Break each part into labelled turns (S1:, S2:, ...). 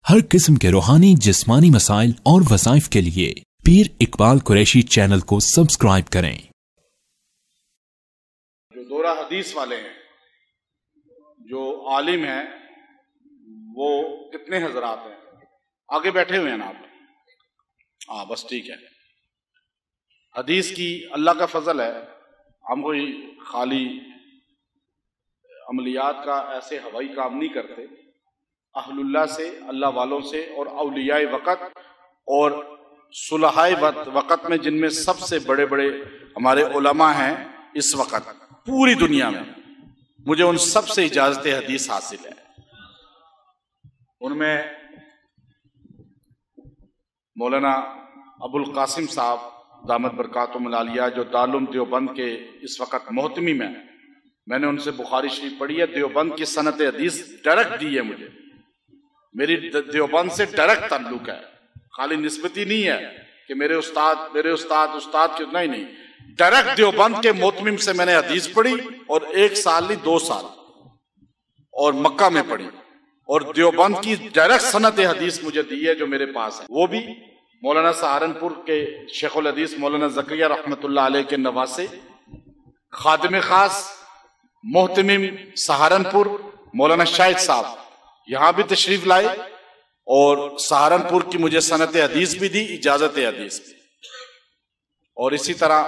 S1: ہر قسم کے روحانی جسمانی مسائل اور وظائف کے لیے پیر اقبال قریشی چینل کو سبسکرائب کریں۔
S2: جو دورہ حدیث والے ہیں، جو عالم ہیں، وہ کتنے حضرات ہیں؟ آگے بیٹھے ہوئے ہیں نا آپ؟ ہاں بس ٹھیک ہے۔ حدیث کی اللہ کا فضل ہے، ہم کوئی خالی عملیات کا ایسے ہوائی کام نہیں کرتے۔ اہل اللہ سے، اللہ والوں سے اور اولیاء وقت اور صلحائے وقت میں، جن میں سب سے بڑے بڑے ہمارے علماء ہیں اس وقت پوری دنیا میں، مجھے ان سب سے اجازت حدیث حاصل ہے۔ ان میں مولانا ابو القاسم صاحب دامت برکاتہم العالیہ، جو دارالعلوم دیوبند کے اس وقت محتمی میں نے ان سے بخاری شریف پڑھی ہے۔ دیوبند کی صنعت حدیث ڈائریکٹ دی ہے مجھے، میری دیوبند سے ڈائریکٹ تعلق ہے، خالی نسبتی نہیں ہے کہ میرے استاد کے اتنا ہی نہیں، ڈائریکٹ دیوبند کے محتمم سے میں نے حدیث پڑھی، اور 1 سال نہیں 2 سال، اور مکہ میں پڑھی، اور دیوبند کی ڈائریکٹ صنعت حدیث مجھے دی ہے جو میرے پاس ہے۔ وہ بھی مولانا سہارنپور کے شیخ الحدیث مولانا زکریا رحمۃ اللہ علیہ کے نواسے، خادم خاص محتمم سہارنپور مولانا شاہد صاحب یہاں بھی تشریف لائے، اور سہارنپور کی مجھے صنعت حدیث بھی دی، اجازت حدیث بھی۔ اور اسی طرح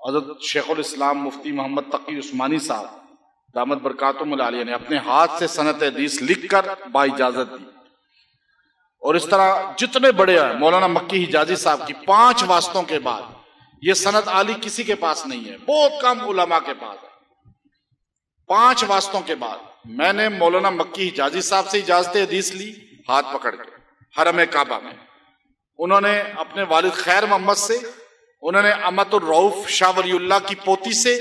S2: حضرت شیخ الاسلام مفتی محمد تقی عثمانی صاحب دامت برکاتہم العالیہ نے اپنے ہاتھ سے صنعت حدیث لکھ کر با اجازت دی۔ اور اس طرح جتنے بڑے ہیں، مولانا مکی حجازی صاحب کی 5 واسطوں کے بعد یہ صنعت عالی کسی کے پاس نہیں ہے، بہت کم علماء کے پاس ہے۔ 5 واسطوں کے بعد میں نے مولانا مکی حجازی صاحب سے اجازت حدیث لی، ہاتھ پکڑ کے حرم کعبہ میں۔ انہوں نے اپنے والد خیر محمد سے، انہوں نے امت الرؤف شاہ ولی اللہ کی پوتی سے،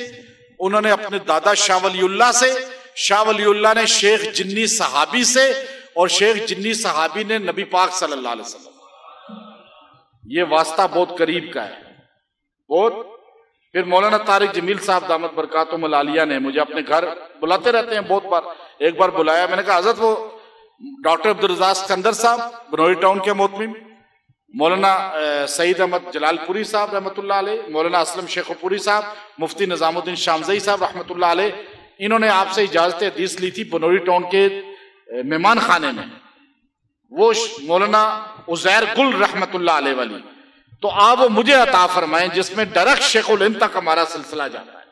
S2: انہوں نے اپنے دادا شاہ ولی اللہ سے، شاہ ولی اللہ نے شیخ جنی صحابی سے، اور شیخ جنی صحابی نے نبی پاک صلی اللہ علیہ وسلم۔ یہ واسطہ بہت قریب کا ہے، بہت۔ پھر مولانا طارق جمیل صاحب دامت برکاتہم العالیہ نے مجھے اپنے گھر بلاتے رہتے ہیں بہت بار، ایک بار بلایا، میں نے کہا حضرت وہ ڈاکٹر عبدالرزاق سکندر صاحب بنوری ٹاؤن کے محتمم، مولانا سعید احمد جلال پوری صاحب رحمۃ اللہ علیہ، مولانا اسلم شیخ پوری صاحب، مفتی نظام الدین شامزئی صاحب رحمۃ اللہ علیہ، انہوں نے آپ سے اجازت حدیث لی تھی بنوری ٹاؤن کے مہمان خانے میں۔ وہ مولانا عزیر گل رحمۃ اللہ علیہ والی، تو آپ وہ مجھے عطا فرمائیں جس میں ڈائریکٹ شیخ الہند تک ہمارا سلسلہ جاتا ہے۔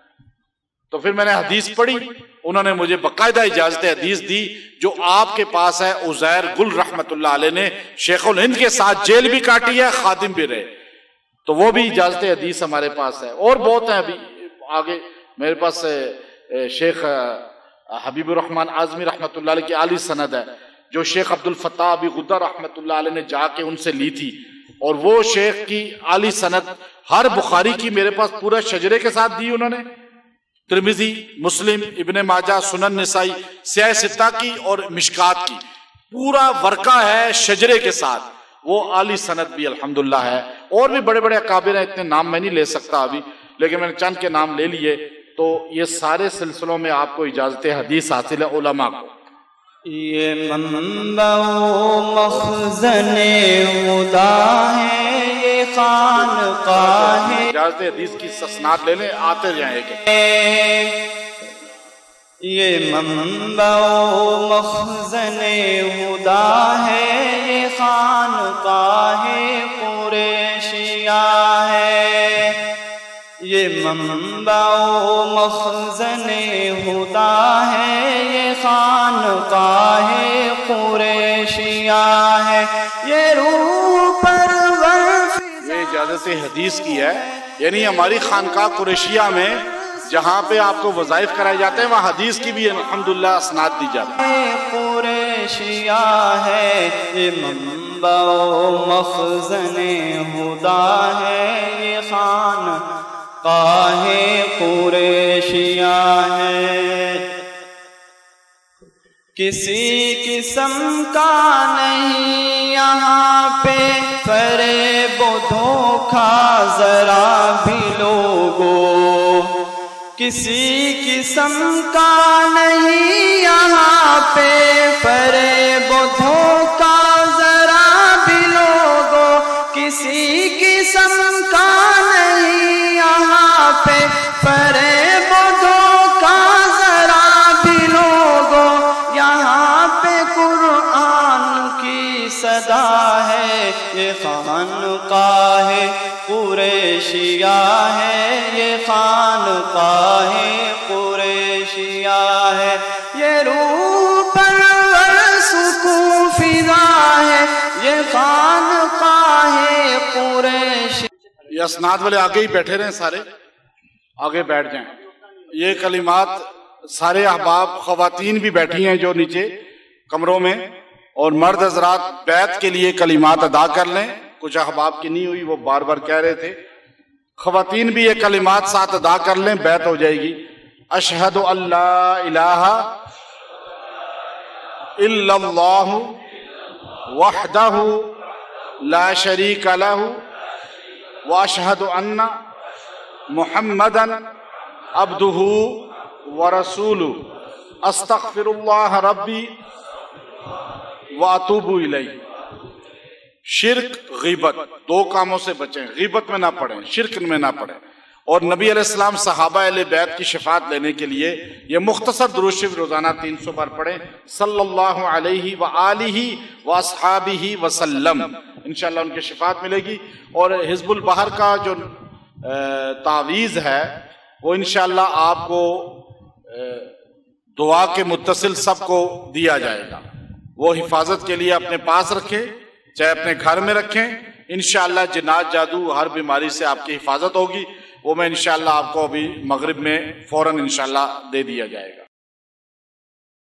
S2: تو پھر میں نے حدیث پڑھی، انہوں نے مجھے باقاعدہ اجازت حدیث دی جو آپ کے پاس ہے۔ عزیر گل رحمۃ اللہ علیہ نے شیخ الہند کے ساتھ جیل بھی کاٹی ہے، خادم بھی رہے، تو وہ بھی اجازت حدیث ہمارے پاس ہے۔ اور بہت ہیں، ابھی آگے میرے پاس شیخ حبیب الرحمن اعظمی رحمۃ اللہ علیہ کی عالی سند ہے، جو شیخ عبد الفتاح ابی غدہ رحمۃ اللہ علیہ نے جا کے ان سے لی تھی، اور وہ شیخ کی عالی سند ہر بخاری کی میرے پاس پورا شجرے کے ساتھ دی انہوں نے، ترمذی، مسلم، ابن ماجہ، سنن نسائی، سیاہ ستہ کی اور مشکات کی پورا ورقہ ہے شجرے کے ساتھ، وہ عالی سند بھی الحمدللہ ہے۔ اور بھی بڑے بڑے اکابر ہیں، اتنے نام میں نہیں لے سکتا ابھی، لیکن میں نے چند کے نام لے لیے۔ تو یہ سارے سلسلوں میں آپ کو اجازت حدیث حاصل ہے علماء کو۔
S3: یہ منبع و مخزن خدا ہے، یہ خانقاہ ہے۔
S2: اجازت حدیث کی سسنات لے لیں، آتے جائیں گے۔
S3: یہ منبع و مخزن خدا ہے، یہ خانقاہ قریشیہ ہے۔ یہ منبع و مخزن خدا ہے، یہ خانقاہ قریشیہ ہے۔ یہ روح پرور
S2: یہ اجازت حدیث کی ہے، یعنی ہماری خانقاہ قریشیہ میں جہاں پہ آپ کو وظائف کرائے جاتے ہیں، وہاں حدیث کی بھی الحمدللہ اسناد دی جاتی ہے۔
S3: قریشیہ ہے، یہ منبع و مخزن خدا ہے، یہ خانقاہ قریشیہ ہے۔ کسی قسم کا نہیں یہاں پہ فریب و دھوکہ ذرا بھی لوگوں، کسی قسم کا نہیں یہاں پہ فریب و دھوکہ یہ خانقاہ قریشیہ ہے، یہ خانقاہ قریشیہ ہے، یہ روح پرور سکون فضا ہے، یہ خانقاہ قریشیہ۔
S2: یہ اسناد والے آگے ہی بیٹھے رہیں، سارے آگے بیٹھ جائیں۔ یہ کلمات سارے احباب، خواتین بھی بیٹھی ہیں جو نیچے کمروں میں، اور مرد حضرات بیعت کے لیے کلمات ادا کر لیں۔ کچھ احباب کی نہیں ہوئی، وہ بار بار کہہ رہے تھے۔ خواتین بھی یہ کلمات ساتھ ادا کر لیں، بیعت ہو جائے گی۔ اشہد ان لا الہ الا اللہ وحدہ لا شریک لہ واشہد ان محمدا عبدہ ورسولہ استغفر اللہ ربی واتوب الیہ۔ شرک، غیبت، دو کاموں سے بچیں، غیبت میں نہ پڑیں، شرک میں نہ پڑیں۔ اور نبی علیہ السلام صحابہ اہل بیت کی شفاعت لینے کے لیے یہ مختصر درود شریف روزانہ 300 بار پڑھیں، صلی اللہ علیہ وآلہ واصحابہ وسلم، انشاءاللہ ان کی شفاعت ملے گی۔ اور حزب البحر کا جو تعویذ ہے وہ انشاءاللہ آپ کو دعا کے متصل سب کو دیا جائے گا، وہ حفاظت کے لیے اپنے پاس رکھیں، چاہے اپنے گھر میں رکھیں۔ انشاءاللہ جنات، جادو، ہر بیماری سے آپ کی حفاظت ہوگی۔ وہ میں انشاءاللہ آپ کو ابھی مغرب میں فوراً انشاءاللہ دے دیا جائے گا۔